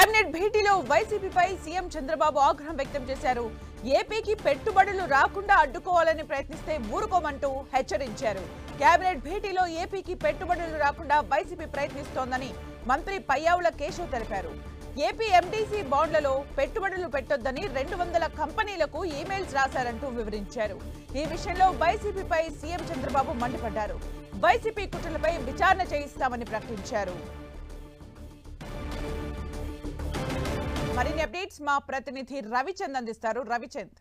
Cabinet భేటీలో వైసీపీపై CM Chandrababu ఆగ్రహం వ్యక్తం చేశారు. ఏపీకి పెట్టుబడులు రాకుండా అడ్డుకోవాలని ప్రయత్నిస్తే ఊరుకోమంటూ హెచ్చరించారు. కేబినెట్ భేటీలో ఏపీకి పెట్టుబడులు రాకుండా వైసీపీ ప్రయత్నిస్తోందని మంత్రి పయ్యావుల కేశవ్ తెలిపారు. ఏపీ ఎండీసీ బాండ్లలో పెట్టుబడులు పెట్టొద్దని 200 కంపెనీలకు ఈమెయిల్స్ రాశారంటూ వివరించారు. ఈ విషయంలో వైసీపీపై సీఎం చంద్రబాబు మండిపడ్డారు. వైసీపీ కుట్రలపై విచారణ చేయిస్తామని ప్రకటించారు. మరిన్ని అప్డేట్స్ మా ప్రతినిధి రవిచంద్ అందిస్తారు. రవిచంద్.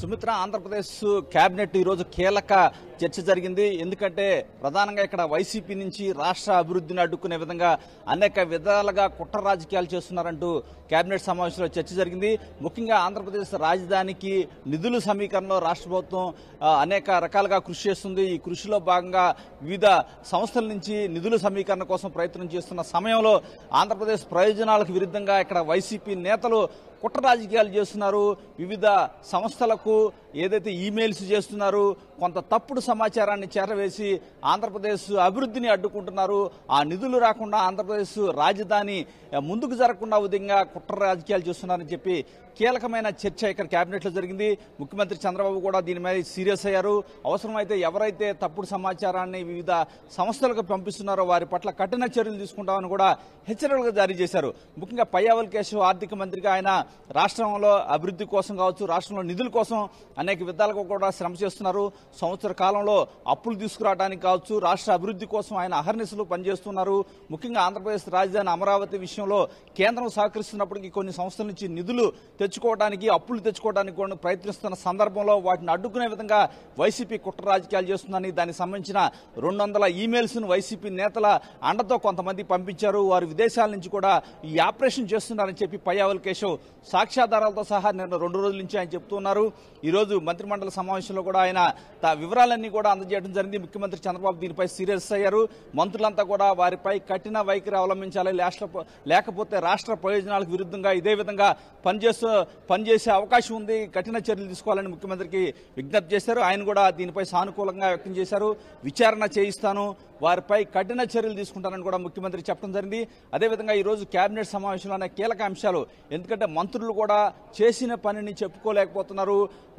సుమిత్ర, ఆంధ్రప్రదేశ్ కేబినెట్ ఈరోజు కీలక చర్చ జరిగింది. ఎందుకంటే ప్రధానంగా ఇక్కడ వైసీపీ నుంచి రాష్ట్ర అభివృద్ధిని అడ్డుకునే విధంగా అనేక విధాలుగా కుట్ర రాజకీయాలు చేస్తున్నారంటూ కేబినెట్ సమావేశంలో చర్చ జరిగింది. ముఖ్యంగా ఆంధ్రప్రదేశ్ రాజధానికి నిధుల సమీకరణలో రాష్ట్ర ప్రభుత్వం అనేక రకాలుగా కృషి చేస్తుంది. ఈ కృషిలో భాగంగా వివిధ సంస్థల నుంచి నిధుల సమీకరణ కోసం ప్రయత్నం చేస్తున్న సమయంలో ఆంధ్రప్రదేశ్ ప్రయోజనాలకు విరుద్ధంగా ఇక్కడ వైసీపీ నేతలు కుట్ర రాజకీయాలు చేస్తున్నారు. వివిధ సంస్థలకు ఏదైతే ఈమెయిల్స్ చేస్తున్నారు, కొంత తప్పుడు సమాచారాన్ని చేరవేసి ఆంధ్రప్రదేశ్ అభివృద్ధిని అడ్డుకుంటున్నారు. ఆ నిధులు రాకుండా ఆంధ్రప్రదేశ్ రాజధాని ముందుకు జరగకుండా విధంగా కుట్ర రాజకీయాలు చేస్తున్నారని చెప్పి కీలకమైన చర్చ ఇక్కడ కేబినెట్లో జరిగింది. ముఖ్యమంత్రి చంద్రబాబు కూడా దీని మీద సీరియస్ అయ్యారు. అవసరమైతే ఎవరైతే తప్పుడు సమాచారాన్ని వివిధ సంస్థలకు పంపిస్తున్నారో వారి పట్ల కఠిన చర్యలు తీసుకుంటామని కూడా హెచ్చరికలు జారీ చేశారు. ముఖ్యంగా పయ్యావుల కేశవ్ ఆర్థిక మంత్రిగా ఆయన రాష్ట్రంలో అభివృద్ధి కోసం కావచ్చు, రాష్ట్రంలో నిధుల కోసం అనేక విధాలుగా కూడా శ్రమ చేస్తున్నారు. సంవత్సర కాలంలో అప్పులు తీసుకురావడానికి కావచ్చు, రాష్ట్ర అభివృద్ధి కోసం ఆయన అహర్నిశలు పనిచేస్తున్నారు. ముఖ్యంగా ఆంధ్రప్రదేశ్ రాజధాని అమరావతి విషయంలో కేంద్రం సహకరిస్తున్నప్పటికీ కొన్ని సంస్థల నుంచి నిధులు తెచ్చుకోవడానికి, అప్పులు తెచ్చుకోవడానికి కూడా ప్రయత్నిస్తున్న సందర్భంలో వాటిని అడ్డుకునే విధంగా వైసీపీ కుట్ర రాజకీయాలు చేస్తుందని, దానికి సంబంధించిన 200 ఈమెయిల్స్ ను వైసీపీ నేతల అండతో కొంతమంది పంపించారు. వారు విదేశాల నుంచి కూడా ఈ ఆపరేషన్ చేస్తున్నారని చెప్పి పయ్యావుల కేశవ్ సాక్ష్యాధారాలతో సహా నిన్న 2 రోజుల నుంచి ఆయన చెప్తున్నారు. ఈ రోజు మంత్రిమండలి సమావేశంలో కూడా ఆయన వివరాలన్నీ కూడా అందజేయడం జరిగింది. ముఖ్యమంత్రి చంద్రబాబు దీనిపై సీరియస్ అయ్యారు. మంత్రులంతా కూడా వారిపై కఠిన వైఖరి అవలంబించాలి, లేకపోతే రాష్ట్ర ప్రయోజనాలకు విరుద్ధంగా ఇదే విధంగా పనిచేసే అవకాశం ఉంది, కఠిన చర్యలు తీసుకోవాలని ముఖ్యమంత్రికి విజ్ఞప్తి చేశారు. ఆయన కూడా దీనిపై సానుకూలంగా వ్యక్తం చేశారు. విచారణ చేయిస్తాను, వారిపై కఠిన చర్యలు తీసుకుంటానని కూడా ముఖ్యమంత్రి చెప్పడం జరిగింది. అదేవిధంగా ఈ రోజు కేబినెట్ సమావేశంలోనే కీలక అంశాలు, ఎందుకంటే మంత్రులు కూడా చేసిన పనిని చెప్పుకోలేకపోతున్నారు.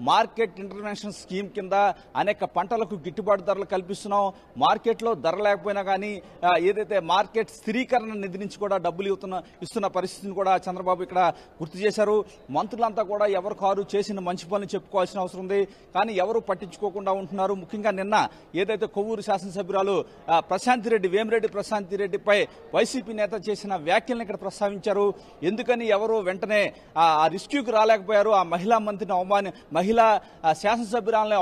మార్కెట్ ఇంటర్వెన్షన్ స్కీమ్ కింద అనేక పంటలకు గిట్టుబాటు ధరలు కల్పిస్తున్నాం. మార్కెట్లో ధర లేకపోయినా కానీ ఏదైతే మార్కెట్ స్థిరీకరణ నిధి నుంచి కూడా డబ్బులు ఇస్తున్న పరిస్థితిని కూడా చంద్రబాబు ఇక్కడ గుర్తు చేశారు. మంత్రులంతా కూడా ఎవరు కారు చేసిన మంచి పనులు చెప్పుకోవాల్సిన అవసరం ఉంది, కానీ ఎవరు పట్టించుకోకుండా ఉంటున్నారు. ముఖ్యంగా నిన్న ఏదైతే కొవ్వూరు శాసనసభ్యురాలు ప్రశాంతిరెడ్డి, వేమిరెడ్డి ప్రశాంతిరెడ్డిపై వైసీపీ నేత చేసిన వ్యాఖ్యలను ఇక్కడ ప్రస్తావించారు. ఎందుకని ఎవరు వెంటనే ఆ రిస్క్యూకి రాలేకపోయారు, ఆ మహిళా మంత్రిని మహిళా శాసనసభ్యురాలని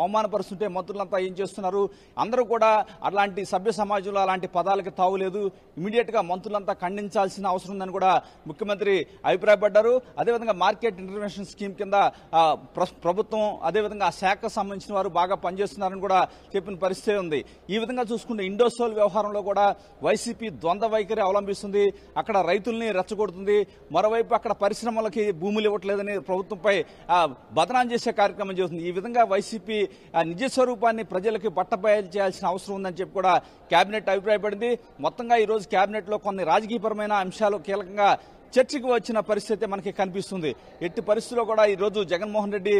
అవమానపరుస్తుంటే మంత్రులంతా ఏం చేస్తున్నారు? అందరూ కూడా అలాంటి సభ్య సమాజంలో అలాంటి పదాలకి తావులేదు, ఇమీడియట్ గా మంత్రులంతా ఖండించాల్సిన అవసరం ఉందని కూడా ముఖ్యమంత్రి అభిప్రాయపడ్డారు. అదేవిధంగా మార్కెట్ ఇంటర్వెన్షన్ స్కీమ్ కింద ప్రభుత్వం అదేవిధంగా ఆ శాఖకు సంబంధించిన వారు బాగా పనిచేస్తున్నారని కూడా చెప్పిన పరిస్థితి ఉంది. ఈ విధంగా చూసుకుంటే ఇండోసోల్ వ్యవహారంలో కూడా వైసీపీ ద్వంద్వ వైఖరి అవలంబిస్తుంది. అక్కడ రైతుల్ని రెచ్చగొడుతుంది, మరోవైపు అక్కడ పరిశ్రమలకి భూములు ఇవ్వట్లేదని ప్రభుత్వంపై బదనాం చేసే కార్యక్రమం చేస్తుంది. ఈ విధంగా వైసీపీ నిజ స్వరూపాన్ని ప్రజలకి బట్టబయలు చేయాల్సిన అవసరం ఉందని చెప్పి కూడా కేబినెట్ అభిప్రాయపడింది. మొత్తంగా ఈ రోజు కేబినెట్ లో కొన్ని రాజకీయపరమైన అంశాలు కీలకంగా చర్చకు వచ్చిన పరిస్థితి మనకి కనిపిస్తుంది. ఎట్టి పరిస్థితుల్లో కూడా ఈ రోజు జగన్మోహన్ రెడ్డి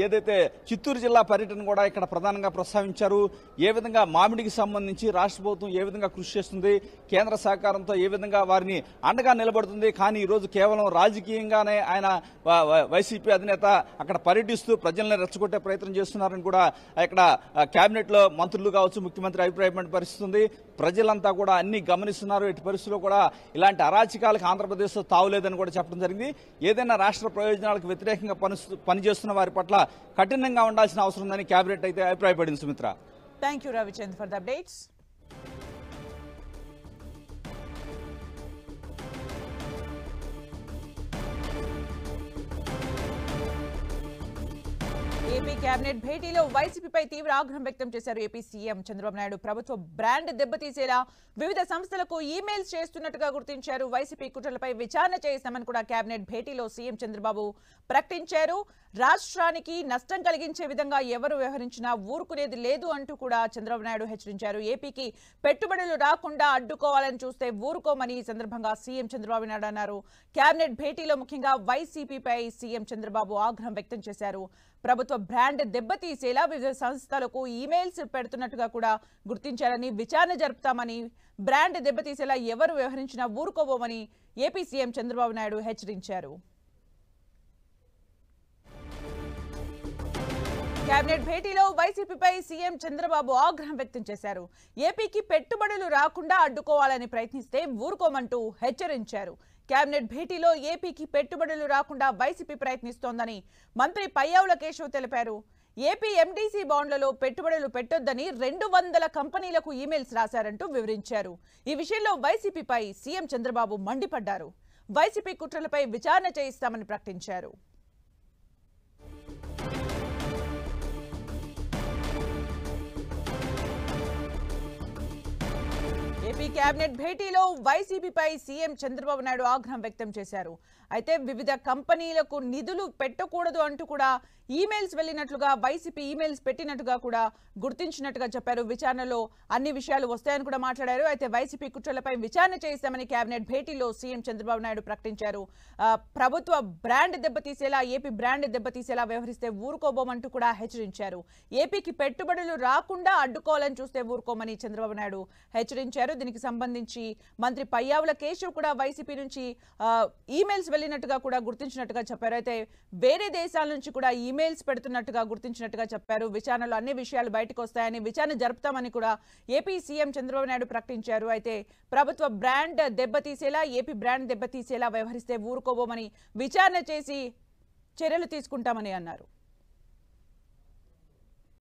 ఏదైతే చిత్తూరు జిల్లా పర్యటన కూడా ఇక్కడ ప్రధానంగా ప్రస్తావించారు. ఏ విధంగా మామిడికి సంబంధించి రాష్ట్ర ప్రభుత్వం ఏ విధంగా కృషి చేస్తుంది, కేంద్ర సహకారంతో ఏ విధంగా వారిని అండగా నిలబడుతుంది. కానీ ఈ రోజు కేవలం రాజకీయంగానే ఆయన వైసీపీ అధినేత అక్కడ పర్యటిస్తూ ప్రజల్ని రెచ్చగొట్టే ప్రయత్నం చేస్తున్నారని కూడా ఇక్కడ కేబినెట్ లో మంత్రులు కావచ్చు, ముఖ్యమంత్రి అభిప్రాయపడిన పరిస్థితి ఉంది. ప్రజలంతా కూడా అన్ని గమనిస్తున్నారు. ఎట్టి పరిస్థితుల్లో కూడా ఇలాంటి అరాచకాలకు ఆంధ్రప్రదేశ్ తావులేదని కూడా చెప్పడం జరిగింది. ఏదైనా రాష్ట్ర ప్రయోజనాలకు వ్యతిరేకంగా పనిచేస్తున్న వారి పట్ల కఠినంగా ఉండాల్సిన అవసరం ఉందని కేబినెట్ అయితే అభిప్రాయపడింది. Sumitra, thank you Ravichand for the updates. AP cabinet భేటీలో వైసీపీపై తీవ్ర ఆగ్రహం వ్యక్తం చేశారు ఏపీ సీఎం చంద్రబాబు నాయుడు. ప్రభుత్వ బ్రాండ్ దెబ్బతీసేలా వివిధ సంస్థలకు ఈమెయిల్స్ చేస్తున్నట్టుగా గుర్తించారు. వైసీపీ కుట్రలపై విచారణ చేస్తామని కూడా కేబినెట్ భేటీలో సీఎం చంద్రబాబు ప్రకటించారు. రాష్ట్రానికి నష్టం కలిగించే విధంగా ఎవరు వ్యవహరించినా ఊరుకునేది లేదు అంటూ కూడా చంద్రబాబు నాయుడు హెచ్చరించారు. ఏపీకి పెట్టుబడులు రాకుండా అడ్డుకోవాలని చూస్తే ఊరుకోమని ఈ సందర్భంగా సీఎం చంద్రబాబు నాయుడు అన్నారు. కేబినెట్ భేటీలో ముఖ్యంగా వైసీపీపై సీఎం చంద్రబాబు ఆగ్రహం వ్యక్తం చేశారు. ప్రభుత్వ బ్రాండ్ దెబ్బతీసేలా వివిధ సంస్థలకు ఈమెయిల్స్ పెడుతున్నట్టుగా కూడా గుర్తించారని, విచారణ జరుపుతామని, బ్రాండ్ దెబ్బతీసేలా ఎవరు వ్యవహరించినా ఊరుకోబోమని ఏపీ సీఎం చంద్రబాబు నాయుడు హెచ్చరించారు. కేబినెట్ భేటీలో వైసీపీపై సీఎం చంద్రబాబు ఆగ్రహం వ్యక్తం చేశారు. ఏపీకి పెట్టుబడులు రాకుండా అడ్డుకోవాలని ప్రయత్నిస్తే ఊరుకోమంటూ హెచ్చరించారు. కేబినెట్ భేటీలో ఏపీకి పెట్టుబడులు రాకుండా వైసీపీ ప్రయత్నిస్తోందని మంత్రి పయ్యావుల కేశవ్ తెలిపారు. ఏపీ ఎండీసీ బాండ్లలో పెట్టుబడులు పెట్టొద్దని 200 కంపెనీలకు ఈమెయిల్స్ రాశారంటూ వివరించారు. ఈ విషయంలో వైసీపీపై సీఎం చంద్రబాబు మండిపడ్డారు. వైసీపీ కుట్రలపై విచారణ చేయిస్తామని ప్రకటించారు. ఏపీ కేబినెట్ భేటీలో వైసీపీపై సీఎం చంద్రబాబు నాయుడు ఆగ్రహం వ్యక్తం చేశారు. అయితే వివిధ కంపెనీలకు నిధులు పెట్టకూడదు అంటూ కూడా ఈమెయిల్స్ వెళ్ళినట్లుగా, వైసీపీ ఈమెయిల్స్ పెట్టినట్టుగా కూడా గుర్తించినట్టుగా చెప్పారు. విచారణలో అన్ని విషయాలు వస్తాయని కూడా మాట్లాడారు. అయితే వైసీపీ కుట్రలపై విచారణ చేస్తామని కేబినెట్ భేటీలో సీఎం చంద్రబాబు నాయుడు ప్రకటించారు. ప్రభుత్వ బ్రాండ్ దెబ్బతీసేలా, ఏపీ బ్రాండ్ దెబ్బతీసేలా వ్యవహరిస్తే ఊరుకోబోమంటూ కూడా హెచ్చరించారు. ఏపీకి పెట్టుబడులు రాకుండా అడ్డుకోవాలని చూస్తే ఊరుకోమని చంద్రబాబు నాయుడు హెచ్చరించారు. దీనికి సంబంధించి మంత్రి పయ్యావుల కేశవ్ కూడా వైసీపీ నుంచి ఈమెయిల్స్ వెళ్ళినట్టుగా కూడా గుర్తించినట్టుగా చెప్పారు. అయితే వేరే దేశాల నుంచి కూడా ఈమెయిల్స్ పెడుతున్నట్టుగా గుర్తించినట్టుగా చెప్పారు. విచారణలో అన్ని విషయాలు బయటకు వస్తాయని, విచారణ జరుపుతామని కూడా ఏపీ సీఎం చంద్రబాబు నాయుడు ప్రకటించారు. అయితే ప్రభుత్వ బ్రాండ్ దెబ్బతీసేలా, ఏపీ బ్రాండ్ దెబ్బతీసేలా వ్యవహరిస్తే ఊరుకోబోమని, విచారణ చేసి చర్యలు తీసుకుంటామని అన్నారు.